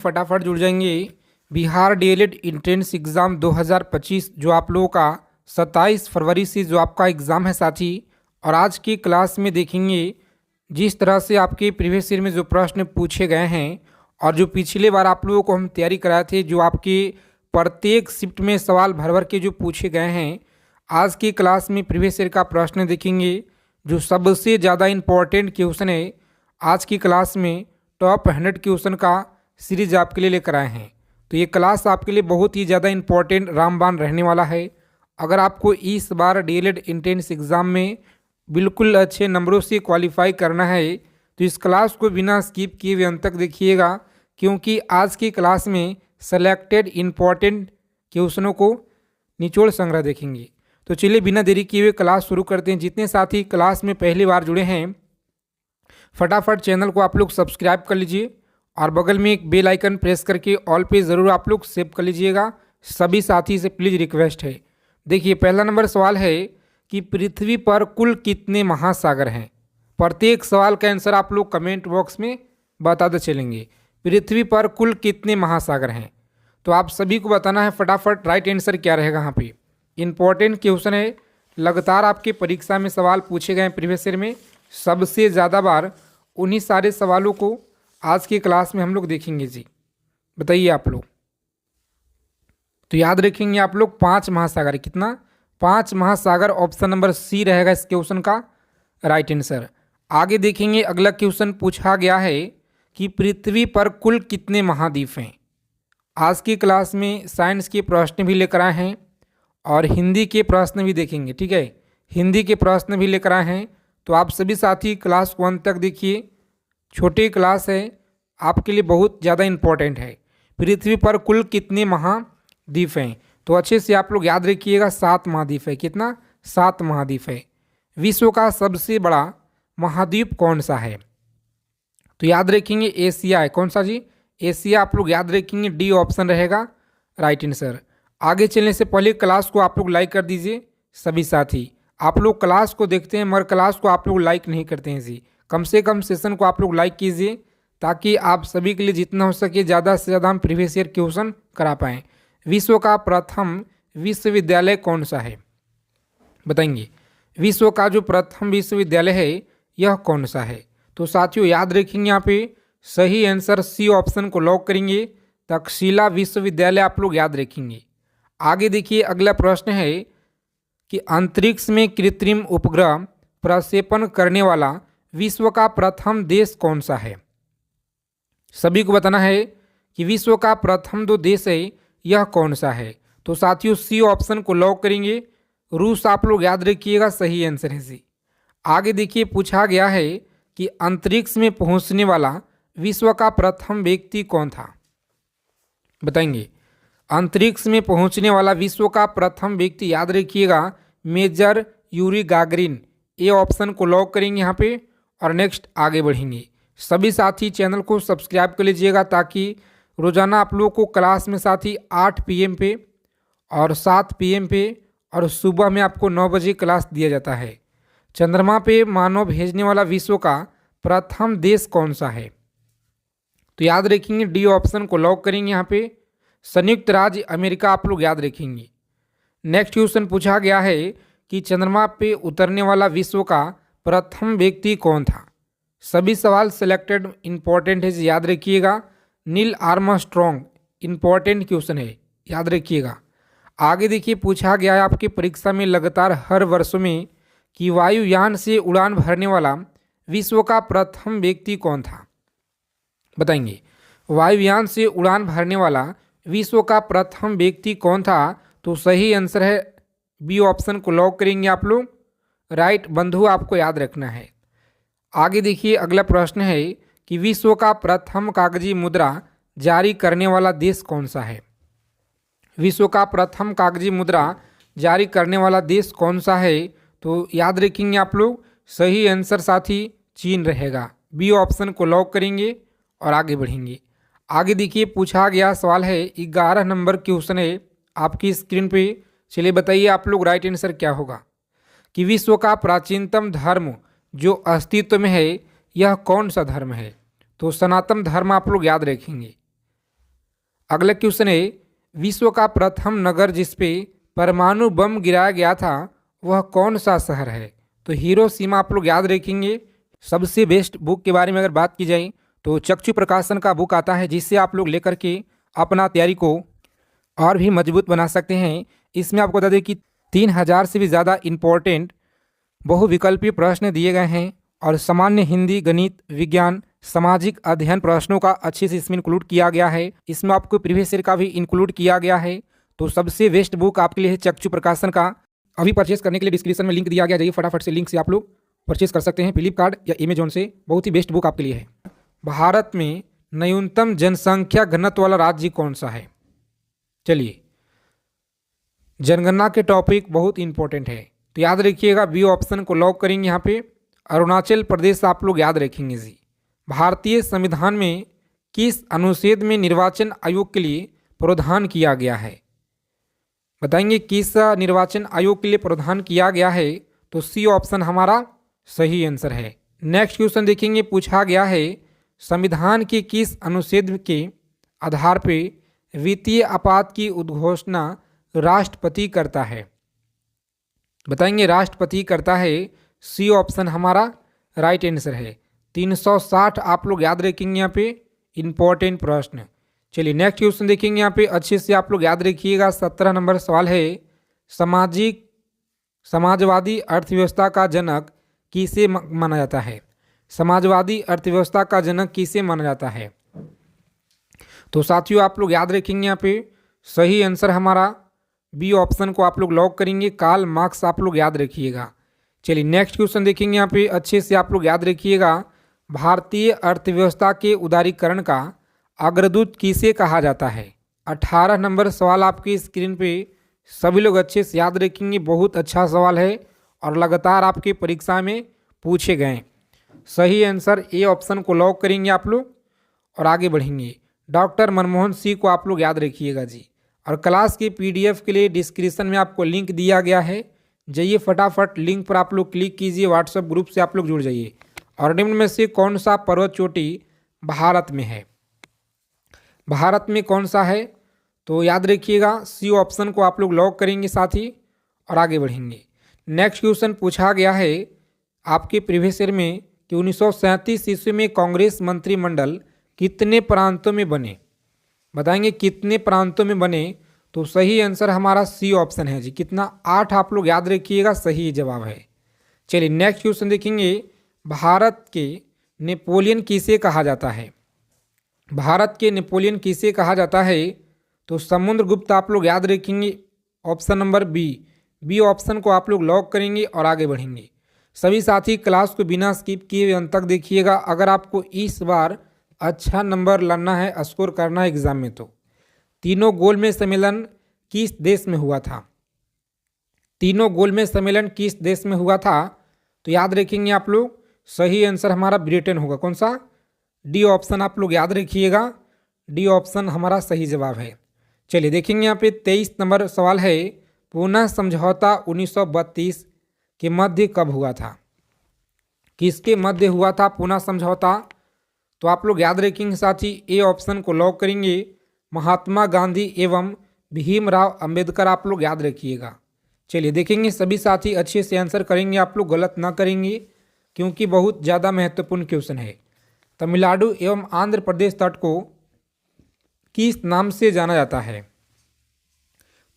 फटाफट जुड़ जाएंगे। बिहार डीएलएड एंट्रेंस एग्ज़ाम 2025 जो आप लोगों का 27 फरवरी से जो आपका एग्ज़ाम है साथी। और आज की क्लास में देखेंगे जिस तरह से आपके प्रीवियस ईयर में जो प्रश्न पूछे गए हैं और जो पिछले बार आप लोगों को हम तैयारी कराए थे, जो आपके प्रत्येक शिफ्ट में सवाल भर भर के जो पूछे गए हैं, आज की क्लास में प्रीवियस ईयर का प्रश्न देखेंगे जो सबसे ज़्यादा इम्पोर्टेंट क्वेश्चन है। आज की क्लास में टॉप 100 क्वेश्चन का सीरीज आपके लिए लेकर आए हैं। तो ये क्लास आपके लिए बहुत ही ज़्यादा इम्पोर्टेंट रामबाण रहने वाला है। अगर आपको इस बार डीएलएड एंट्रेंस एग्ज़ाम में बिल्कुल अच्छे नंबरों से क्वालिफाई करना है तो इस क्लास को बिना स्किप किए हुए अंत तक देखिएगा, क्योंकि आज की क्लास में सेलेक्टेड इम्पॉर्टेंट क्वेश्चनों को निचोड़ संग्रह देखेंगे। तो चलिए बिना देरी किए हुए क्लास शुरू करते हैं। जितने साथी क्लास में पहली बार जुड़े हैं फटाफट चैनल को आप लोग सब्सक्राइब कर लीजिए और बगल में एक बेल आइकन प्रेस करके ऑल पे ज़रूर आप लोग सेव कर लीजिएगा। सभी साथी से प्लीज़ रिक्वेस्ट है। देखिए पहला नंबर सवाल है कि पृथ्वी पर कुल कितने महासागर हैं। प्रत्येक सवाल का आंसर आप लोग कमेंट बॉक्स में बताते चलेंगे। पृथ्वी पर कुल कितने महासागर हैं तो आप सभी को बताना है फटाफट राइट आंसर क्या रहेगा। यहाँ पे इंपॉर्टेंट क्वेश्चन है, लगातार आपके परीक्षा में सवाल पूछे गए प्रीवियस ईयर में सबसे ज़्यादा बार। उन्हीं सारे सवालों को आज की क्लास में हम लोग देखेंगे जी। बताइए आप लोग। तो याद रखेंगे आप लोग 5 महासागर, कितना 5 महासागर, ऑप्शन नंबर सी रहेगा इस क्वेश्चन का राइट आंसर। आगे देखेंगे अगला क्वेश्चन पूछा गया है कि पृथ्वी पर कुल कितने महाद्वीप हैं। आज की क्लास में साइंस के प्रश्न भी लेकर आए हैं और हिंदी के प्रश्न भी देखेंगे, ठीक है। हिंदी के प्रश्न भी लेकर आए हैं तो आप सभी साथी क्लास को अंत तक देखिए। छोटी क्लास है, आपके लिए बहुत ज़्यादा इम्पोर्टेंट है। पृथ्वी पर कुल कितने महाद्वीप हैं तो अच्छे से आप लोग याद रखिएगा 7 महाद्वीप है। कितना 7 महाद्वीप है। विश्व का सबसे बड़ा महाद्वीप कौन सा है तो याद रखेंगे एशिया है। कौन सा जी? एशिया आप लोग याद रखेंगे, डी ऑप्शन रहेगा राइट आंसर। आगे चलने से पहले क्लास को आप लोग लाइक कर दीजिए सभी साथी। आप लोग क्लास को देखते हैं मगर क्लास को आप लोग लाइक नहीं करते हैं जी। कम से कम सेशन को आप लोग लाइक कीजिए ताकि आप सभी के लिए जितना हो सके ज़्यादा से ज़्यादा हम प्रीवियस ईयर क्वेश्चन करा पाएँ। विश्व का प्रथम विश्वविद्यालय कौन सा है बताएंगे। विश्व का जो प्रथम विश्वविद्यालय है यह कौन सा है तो साथियों याद रखेंगे यहाँ पे सही आंसर सी ऑप्शन को लॉक करेंगे। तक्षशिला विश्वविद्यालय आप लोग याद रखेंगे। आगे देखिए अगला प्रश्न है कि अंतरिक्ष में कृत्रिम उपग्रह प्रक्षेपण करने वाला विश्व का प्रथम देश कौन सा है। सभी को बताना है कि विश्व का प्रथम जो देश है यह कौन सा है तो साथियों सी ऑप्शन को लॉक करेंगे। रूस आप लोग याद रखिएगा, सही आंसर है सी। आगे देखिए पूछा गया है कि अंतरिक्ष में पहुंचने वाला विश्व का प्रथम व्यक्ति कौन था बताएंगे। अंतरिक्ष में पहुंचने वाला विश्व का प्रथम व्यक्ति याद रखिएगा major Yuri Gagarin. A option को लॉक करेंगे यहाँ पे और नेक्स्ट आगे बढ़ेंगे। सभी साथी चैनल को सब्सक्राइब कर लीजिएगा ताकि रोजाना आप लोगों को क्लास में साथी 8 PM पे और 7 PM पे और सुबह में आपको 9 बजे क्लास दिया जाता है। चंद्रमा पे मानव भेजने वाला विश्व का प्रथम देश कौन सा है तो याद रखेंगे डी ऑप्शन को लॉक करेंगे यहाँ पे संयुक्त राज्य अमेरिका आप लोग याद रखेंगे। नेक्स्ट क्वेश्चन पूछा गया है कि चंद्रमा पे उतरने वाला विश्व का प्रथम व्यक्ति कौन था। सभी सवाल सिलेक्टेड इंपॉर्टेंट है, याद रखिएगा। नील आर्मस्ट्रॉन्ग इंपॉर्टेंट क्वेश्चन है, याद रखिएगा। आगे देखिए पूछा गया है आपकी परीक्षा में लगातार हर वर्ष में कि वायुयान से उड़ान भरने वाला विश्व का प्रथम व्यक्ति कौन था बताएंगे। वायुयान से उड़ान भरने वाला विश्व का प्रथम व्यक्ति कौन था तो सही आंसर है बी ऑप्शन को लॉक करेंगे आप लोग राइट। बंधु आपको याद रखना है। आगे देखिए अगला प्रश्न है कि विश्व का प्रथम कागजी मुद्रा जारी करने वाला देश कौन सा है। विश्व का प्रथम कागजी मुद्रा जारी करने वाला देश कौन सा है तो याद रखेंगे आप लोग सही आंसर साथी चीन रहेगा। बी ऑप्शन को लॉक करेंगे और आगे बढ़ेंगे। आगे देखिए पूछा गया सवाल है 11 नंबर क्वेश्चन है आपकी स्क्रीन पे। चलिए बताइए आप लोग राइट आंसर क्या होगा कि विश्व का प्राचीनतम धर्म जो अस्तित्व में है यह कौन सा धर्म है तो सनातन धर्म आप लोग याद रखेंगे। अगला क्वेश्चन है, विश्व का प्रथम नगर जिस पे परमाणु बम गिराया गया था वह कौन सा शहर है? तो हिरोशिमा आप लोग याद रखेंगे। सबसे बेस्ट बुक के बारे में अगर बात की जाए तो चक्षु प्रकाशन का बुक आता है, जिससे आप लोग लेकर के अपना तैयारी को और भी मजबूत बना सकते हैं। इसमें आपको बता दें कि 3000 से भी ज़्यादा इम्पोर्टेंट बहुविकल्पीय प्रश्न दिए गए हैं और सामान्य हिंदी, गणित, विज्ञान, सामाजिक अध्ययन प्रश्नों का अच्छे से इसमें इंक्लूड किया गया है। इसमें आपको प्रीवियस ईयर का भी इंक्लूड किया गया है। तो सबसे बेस्ट बुक आपके लिए है चक्षु प्रकाशन का। अभी परचेस करने के लिए डिस्क्रिप्शन में लिंक दिया गया, जाइए फटाफट से लिंक से आप लोग परचेस कर सकते हैं फ्लिपकार्ट या अमेजोन से। बहुत ही बेस्ट बुक आपके लिए है। भारत में न्यूनतम जनसंख्या घनत्व वाला राज्य कौन सा है? चलिए, जनगणना के टॉपिक बहुत इंपॉर्टेंट है, तो याद रखिएगा, बी ऑप्शन को लॉक करेंगे। यहाँ पे अरुणाचल प्रदेश आप लोग याद रखेंगे जी। भारतीय संविधान में किस अनुच्छेद में निर्वाचन आयोग के लिए प्रावधान किया गया है? बताएंगे किस निर्वाचन आयोग के लिए प्रावधान किया गया है? तो सी ऑप्शन हमारा सही आंसर है। नेक्स्ट क्वेश्चन देखेंगे, पूछा गया है संविधान के किस अनुच्छेद के आधार पर वित्तीय आपात की उद्घोषणा राष्ट्रपति करता है? बताएंगे राष्ट्रपति करता है। सी ऑप्शन हमारा राइट आंसर है। 360 आप लोग याद रखेंगे यहाँ पे इंपॉर्टेंट प्रश्न। चलिए नेक्स्ट क्वेश्चन देखेंगे, यहाँ पे अच्छे से आप लोग याद रखिएगा। 17 नंबर सवाल है, समाजवादी अर्थव्यवस्था का जनक किसे माना जाता है? समाजवादी अर्थव्यवस्था का जनक किसे माना जाता है? तो साथियों आप लोग याद रखेंगे यहाँ पे सही आंसर हमारा बी ऑप्शन को आप लोग लॉक करेंगे, कार्ल मार्क्स आप लोग याद रखिएगा। चलिए नेक्स्ट क्वेश्चन देखेंगे, यहाँ पे अच्छे से आप लोग याद रखिएगा। भारतीय अर्थव्यवस्था के उदारीकरण का अग्रदूत किसे कहा जाता है? 18 नंबर सवाल आपकी स्क्रीन पे सभी लोग अच्छे से याद रखेंगे। बहुत अच्छा सवाल है और लगातार आपकी परीक्षा में पूछे गए। सही आंसर ए ऑप्शन को लॉक करेंगे आप लोग और आगे बढ़ेंगे। डॉक्टर मनमोहन सिंह को आप लोग याद रखिएगा जी। और क्लास के पीडीएफ के लिए डिस्क्रिप्शन में आपको लिंक दिया गया है, जाइए फटाफट लिंक पर आप लोग क्लिक कीजिए, व्हाट्सएप ग्रुप से आप लोग जुड़ जाइए। और निम्न में से कौन सा पर्वत चोटी भारत में है? भारत में कौन सा है? तो याद रखिएगा सी ऑप्शन को आप लोग लॉक करेंगे साथी और आगे बढ़ेंगे। नेक्स्ट क्वेश्चन पूछा गया है आपके प्रीवियस ईयर में कि 1937 ईस्वी में कांग्रेस मंत्रिमंडल कितने प्रांतों में बने? बताएंगे कितने प्रांतों में बने? तो सही आंसर हमारा सी ऑप्शन है जी। कितना? 8 आप लोग याद रखिएगा, सही जवाब है। चलिए नेक्स्ट क्वेश्चन देखेंगे, भारत के नेपोलियन किसे कहा जाता है? भारत के नेपोलियन किसे कहा जाता है? तो समुद्रगुप्त आप लोग याद रखेंगे, ऑप्शन नंबर बी ऑप्शन को आप लोग लॉक करेंगे और आगे बढ़ेंगे। सभी साथी क्लास को बिना स्किप किए अंत तक देखिएगा। अगर आपको इस बार अच्छा नंबर लाना है, स्कोर करना है एग्जाम में, तो तीनों गोलमेज सम्मेलन किस देश में हुआ था? तीनों गोलमेज सम्मेलन किस देश में हुआ था? तो याद रखेंगे आप लोग, सही आंसर हमारा ब्रिटेन होगा। कौन सा? डी ऑप्शन आप लोग याद रखिएगा, डी ऑप्शन हमारा सही जवाब है। चलिए देखेंगे यहाँ पे 23 नंबर सवाल है, पूना समझौता 1932 के मध्य कब हुआ था? किसके मध्य हुआ था पूना समझौता? तो आप लोग याद रखेंगे साथी, ए ऑप्शन को लॉक करेंगे, महात्मा गांधी एवं भीमराव अंबेडकर आप लोग याद रखिएगा। चलिए देखेंगे सभी साथी अच्छे से आंसर करेंगे, आप लोग गलत ना करेंगे क्योंकि बहुत ज़्यादा महत्वपूर्ण क्वेश्चन है। तमिलनाडु एवं आंध्र प्रदेश तट को किस नाम से जाना जाता है?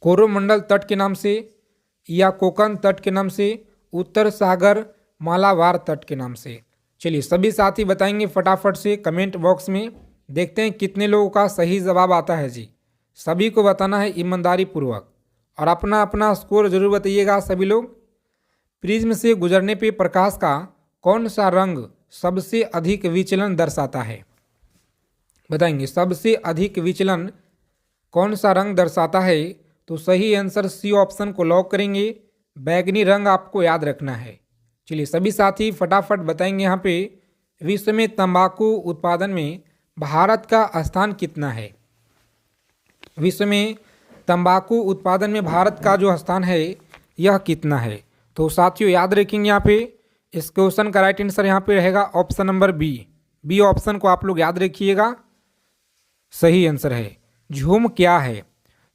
कोरोमंडल तट के नाम से, या कोकण तट के नाम से, उत्तर सागर मालाबार तट के नाम से? चलिए सभी साथी बताएंगे फटाफट से कमेंट बॉक्स में, देखते हैं कितने लोगों का सही जवाब आता है जी। सभी को बताना है ईमानदारी पूर्वक और अपना अपना स्कोर जरूर बताइएगा सभी लोग। प्रिज्म से गुजरने पे प्रकाश का कौन सा रंग सबसे अधिक विचलन दर्शाता है? बताएंगे सबसे अधिक विचलन कौन सा रंग दर्शाता है? तो सही आंसर सी ऑप्शन को लॉक करेंगे, बैगनी रंग आपको याद रखना है। चलिए सभी साथी फटाफट बताएंगे यहाँ पे, विश्व में तंबाकू उत्पादन में भारत का स्थान कितना है? विश्व में तंबाकू उत्पादन में भारत का जो स्थान है यह कितना है? तो साथियों याद रखेंगे यहाँ पे इस क्वेश्चन का राइट आंसर यहाँ पे रहेगा ऑप्शन नंबर बी ऑप्शन को आप लोग याद रखिएगा, सही आंसर है। झूम क्या है?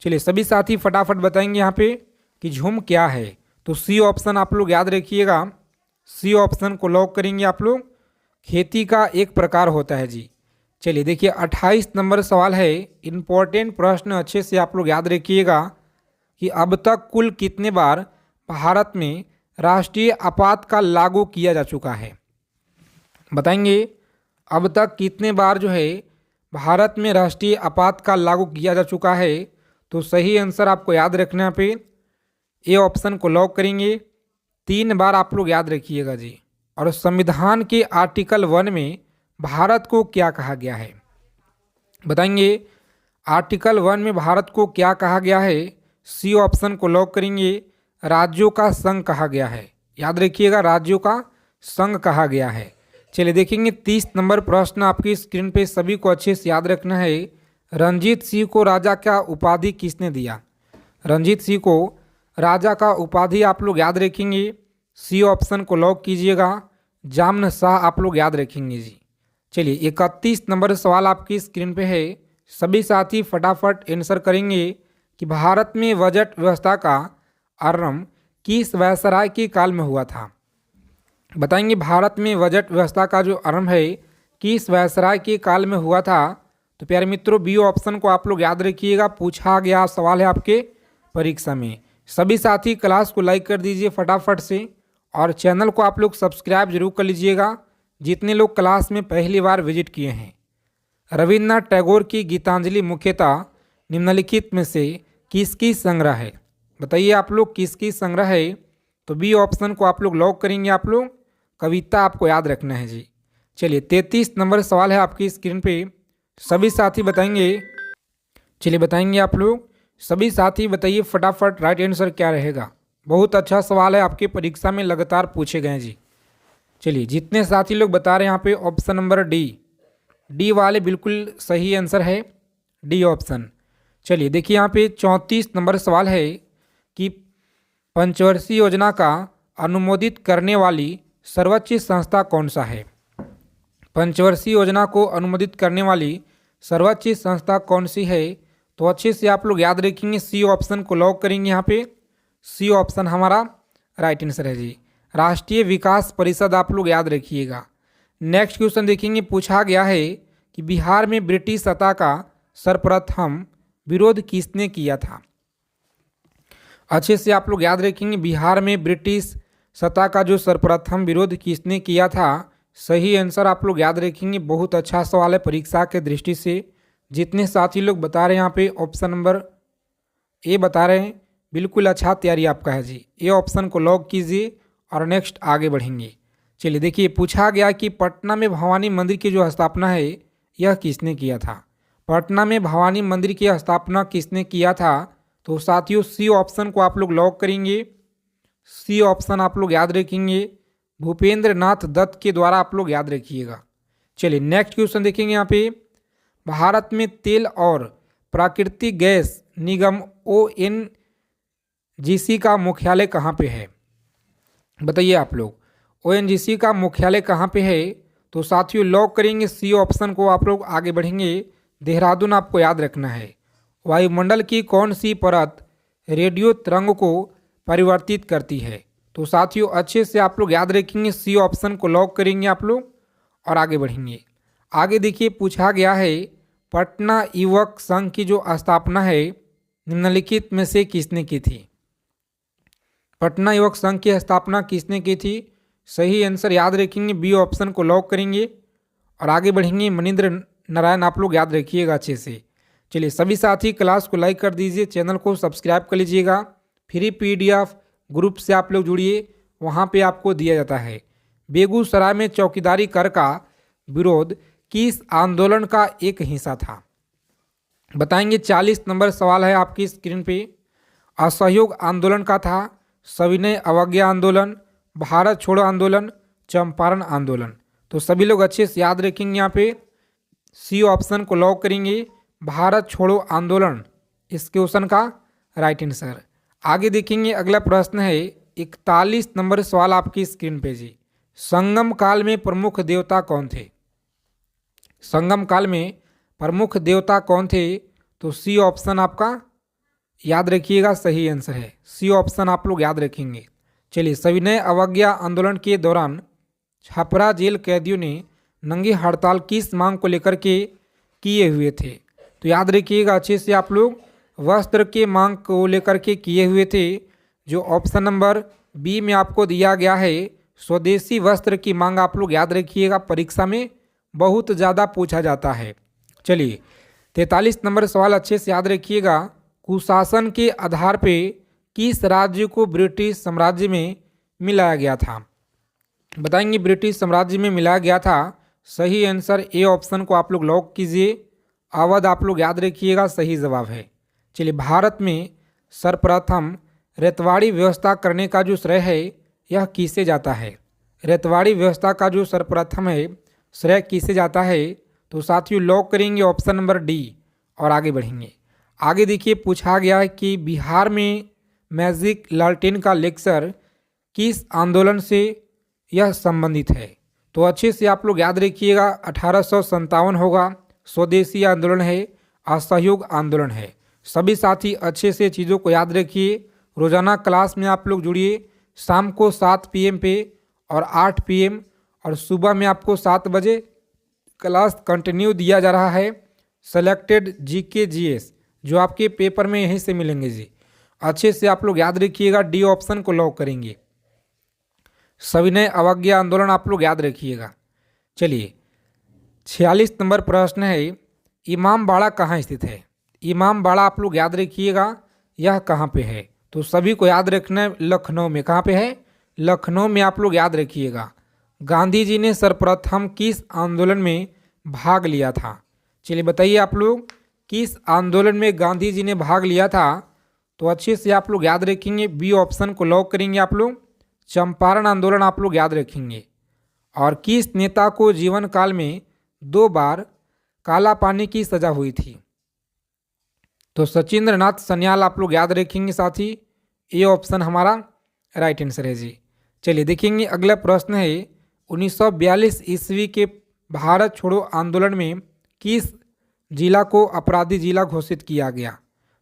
चलिए सभी साथी फटाफट बताएंगे यहाँ पे कि झूम क्या है। तो सी ऑप्शन आप लोग याद रखिएगा, सी ऑप्शन को लॉक करेंगे आप लोग। खेती का एक प्रकार होता है जी। चलिए देखिए 28 नंबर सवाल है, इम्पोर्टेंट प्रश्न, अच्छे से आप लोग याद रखिएगा कि अब तक कुल कितने बार भारत में राष्ट्रीय आपातकाल लागू किया जा चुका है? बताएंगे अब तक कितने बार जो है भारत में राष्ट्रीय आपातकाल लागू किया जा चुका है। तो सही आंसर आपको याद रखना पे ए ऑप्शन को लॉक करेंगे, 3 बार आप लोग याद रखिएगा जी। और संविधान के आर्टिकल 1 में भारत को क्या कहा गया है? बताएंगे आर्टिकल 1 में भारत को क्या कहा गया है? सी ऑप्शन को लॉक करेंगे, राज्यों का संघ कहा गया है। याद रखिएगा राज्यों का संघ कहा गया है। चलिए देखेंगे 30 नंबर प्रश्न आपकी स्क्रीन पे, सभी को अच्छे से याद रखना है। रंजीत सिंह को राजा का उपाधि किसने दिया? रंजीत सिंह को राजा का उपाधि आप लोग याद रखेंगे, सी ऑप्शन को लॉक कीजिएगा, जामन शाह आप लोग याद रखेंगे जी। चलिए 31 नंबर सवाल आपकी स्क्रीन पे है, सभी साथी फटाफट आंसर करेंगे कि भारत में बजट व्यवस्था का आरंभ किस वायसराय के काल में हुआ था? बताएंगे भारत में बजट व्यवस्था का जो आरंभ है किस वायसराय के काल में हुआ था? तो प्यारे मित्रों बी ऑप्शन को आप लोग याद रखिएगा, पूछा गया सवाल है आपके परीक्षा में। सभी साथी क्लास को लाइक कर दीजिए फटाफट से और चैनल को आप लोग सब्सक्राइब जरूर कर लीजिएगा जितने लोग क्लास में पहली बार विजिट किए हैं। रविन्द्रनाथ टैगोर की गीतांजलि मुख्यतः निम्नलिखित में से किसकी संग्रह है? बताइए आप लोग किसकी संग्रह है? तो बी ऑप्शन को आप लोग लॉक करेंगे, आप लोग कविता आपको याद रखना है जी। चलिए 33 नंबर सवाल है आपकी स्क्रीन पे, सभी साथी बताएंगे। चलिए बताएंगे आप लोग, सभी साथी बताइए फटाफट राइट आंसर क्या रहेगा। बहुत अच्छा सवाल है, आपकी परीक्षा में लगातार पूछे गए जी। चलिए जितने साथी लोग बता रहे हैं यहाँ पे ऑप्शन नंबर डी वाले बिल्कुल सही आंसर है, डी ऑप्शन। चलिए देखिए यहाँ पे 34 नंबर सवाल है कि पंचवर्षीय योजना का अनुमोदित करने वाली सर्वोच्च संस्था कौन सा है? पंचवर्षीय योजना को अनुमोदित करने वाली सर्वोच्च संस्था कौन सी है? तो अच्छे से आप लोग याद रखेंगे, सी ऑप्शन को लॉक करेंगे यहाँ पे, सी ऑप्शन हमारा राइट आंसर है जी, राष्ट्रीय विकास परिषद आप लोग याद रखिएगा। नेक्स्ट क्वेश्चन देखेंगे, पूछा गया है कि बिहार में ब्रिटिश सत्ता का सर्वप्रथम विरोध किसने किया था? अच्छे से आप लोग याद रखेंगे, बिहार में ब्रिटिश सत्ता का जो सर्वप्रथम विरोध किसने किया था? सही आंसर आप लोग याद रखेंगे। बहुत अच्छा सवाल है परीक्षा के दृष्टि से। जितने साथी लोग बता रहे हैं यहाँ पे ऑप्शन नंबर ए बता रहे हैं, बिल्कुल अच्छा तैयारी आपका है जी। ए ऑप्शन को लॉक कीजिए और नेक्स्ट आगे बढ़ेंगे। चलिए देखिए पूछा गया कि पटना में भवानी मंदिर की जो स्थापना है यह किसने किया था? पटना में भवानी मंदिर की स्थापना किसने किया था? तो साथियों सी ऑप्शन को आप लोग लॉक करेंगे, सी ऑप्शन आप लोग याद रखेंगे, भूपेंद्र नाथ दत्त के द्वारा आप लोग याद रखिएगा। चलिए नेक्स्ट क्वेश्चन देखेंगे यहाँ पे, भारत में तेल और प्राकृतिक गैस निगम ONGC का मुख्यालय कहाँ पे है? बताइए आप लोग, ONGC का मुख्यालय कहाँ पे है? तो साथियों लॉक करेंगे सी ऑप्शन को, आप लोग आगे बढ़ेंगे, देहरादून आपको याद रखना है। वायुमंडल की कौन सी परत रेडियो तरंग को परिवर्तित करती है? तो साथियों अच्छे से आप लोग याद रखेंगे, सी ऑप्शन को लॉक करेंगे आप लोग और आगे बढ़ेंगे। आगे देखिए पूछा गया है, पटना युवक संघ की जो स्थापना है निम्नलिखित में से किसने की थी? पटना युवक संघ की स्थापना किसने की थी? सही आंसर याद रखेंगे, बी ऑप्शन को लॉक करेंगे और आगे बढ़ेंगे। मनिंद्र नारायण आप लोग याद रखिएगा अच्छे से। चलिए सभी साथी क्लास को लाइक कर दीजिए, चैनल को सब्सक्राइब कर लीजिएगा। फ्री PDF ग्रुप से आप लोग जुड़िए, वहाँ पे आपको दिया जाता है। बेगूसराय में चौकीदारी कर का विरोध किस आंदोलन का एक हिस्सा था? बताएंगे 40 नंबर सवाल है आपकी स्क्रीन पे। असहयोग आंदोलन का था, सविनय अवज्ञा आंदोलन, भारत छोड़ो आंदोलन, चंपारण आंदोलन। तो सभी लोग अच्छे से याद रखेंगे, यहाँ पे सी ऑप्शन को लॉक करेंगे, भारत छोड़ो आंदोलन इस क्वेश्चन का राइट आंसर। आगे देखेंगे अगला प्रश्न है 41 नंबर सवाल आपकी स्क्रीन पे जी। संगम काल में प्रमुख देवता कौन थे? संगम काल में प्रमुख देवता कौन थे? तो सी ऑप्शन आपका याद रखिएगा सही आंसर है। सी ऑप्शन आप लोग याद रखेंगे। चलिए, सविनय अवज्ञा आंदोलन के दौरान छपरा जेल कैदियों ने नंगी हड़ताल किस मांग को लेकर के किए हुए थे? तो याद रखिएगा अच्छे से आप लोग, वस्त्र के मांग को लेकर के किए हुए थे। जो ऑप्शन नंबर बी में आपको दिया गया है, स्वदेशी वस्त्र की मांग आप लोग याद रखिएगा, परीक्षा में बहुत ज़्यादा पूछा जाता है। चलिए, 43 नंबर सवाल अच्छे से याद रखिएगा। कुशासन के आधार पे किस राज्य को ब्रिटिश साम्राज्य में मिलाया गया था? बताएंगे ब्रिटिश साम्राज्य में मिलाया गया था। सही आंसर ए ऑप्शन को आप लोग लॉक कीजिए। अवध आप लोग याद रखिएगा सही जवाब है। चलिए, भारत में सर्वप्रथम रेतवाड़ी व्यवस्था करने का जो श्रेय है यह किसे जाता है? रेतवाड़ी व्यवस्था का जो सर्वप्रथम है श्रेय किसे जाता है? तो साथियों लॉक करेंगे ऑप्शन नंबर डी और आगे बढ़ेंगे। आगे देखिए, पूछा गया है कि बिहार में मैजिक लालटेन का लेक्चर किस आंदोलन से यह संबंधित है? तो अच्छे से आप लोग याद रखिएगा, 1857 होगा। स्वदेशी आंदोलन है, असहयोग आंदोलन है। सभी साथी अच्छे से चीज़ों को याद रखिए। रोजाना क्लास में आप लोग जुड़िए। शाम को 7 PM पे और 8 PM और सुबह में आपको 7 बजे क्लास कंटिन्यू दिया जा रहा है। सेलेक्टेड GK GS जो आपके पेपर में यहीं से मिलेंगे जी। अच्छे से आप लोग याद रखिएगा। डी ऑप्शन को लॉक करेंगे। सविनय अवज्ञा आंदोलन आप लोग याद रखिएगा। चलिए, 46 नंबर प्रश्न है, इमामबाड़ा कहाँ स्थित है? इमामबाड़ा आप लोग याद रखिएगा, यह कहाँ पे है? तो सभी को याद रखना है, लखनऊ में। कहाँ पे है? लखनऊ में आप लोग याद रखिएगा। गांधी जी ने सर्वप्रथम किस आंदोलन में भाग लिया था? चलिए बताइए आप लोग, किस आंदोलन में गांधी जी ने भाग लिया था? तो अच्छे से आप लोग याद रखेंगे। बी ऑप्शन को लॉक करेंगे आप लोग। चंपारण आंदोलन आप लोग याद रखेंगे। और किस नेता को जीवन काल में 2 बार काला पानी की सजा हुई थी? तो सचिंद्र नाथ सन्याल आप लोग याद रखेंगे साथी। ये ऑप्शन हमारा राइट आंसर है जी। चलिए देखेंगे, अगला प्रश्न है, 1942 ईस्वी के भारत छोड़ो आंदोलन में किस जिला को अपराधी जिला घोषित किया गया?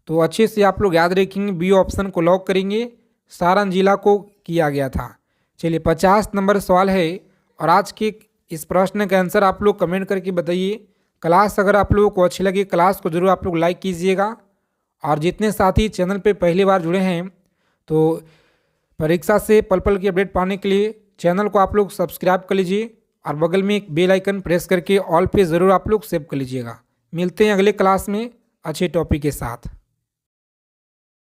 तो अच्छे से आप लोग याद रखेंगे। बी ऑप्शन को लॉक करेंगे। सारण जिला को किया गया था। चलिए, 50 नंबर सवाल है और आज के इस प्रश्न का आंसर आप लोग कमेंट करके बताइए। क्लास अगर आप लोगों को अच्छी लगी, क्लास को जरूर आप लोग लाइक कीजिएगा। और जितने साथी चैनल पे पहली बार जुड़े हैं तो परीक्षा से पल पल की अपडेट पाने के लिए चैनल को आप लोग सब्सक्राइब कर लीजिए और बगल में एक बेल आइकन प्रेस करके ऑल पे ज़रूर आप लोग सेव कर लीजिएगा। मिलते हैं अगले क्लास में अच्छे टॉपिक के साथ।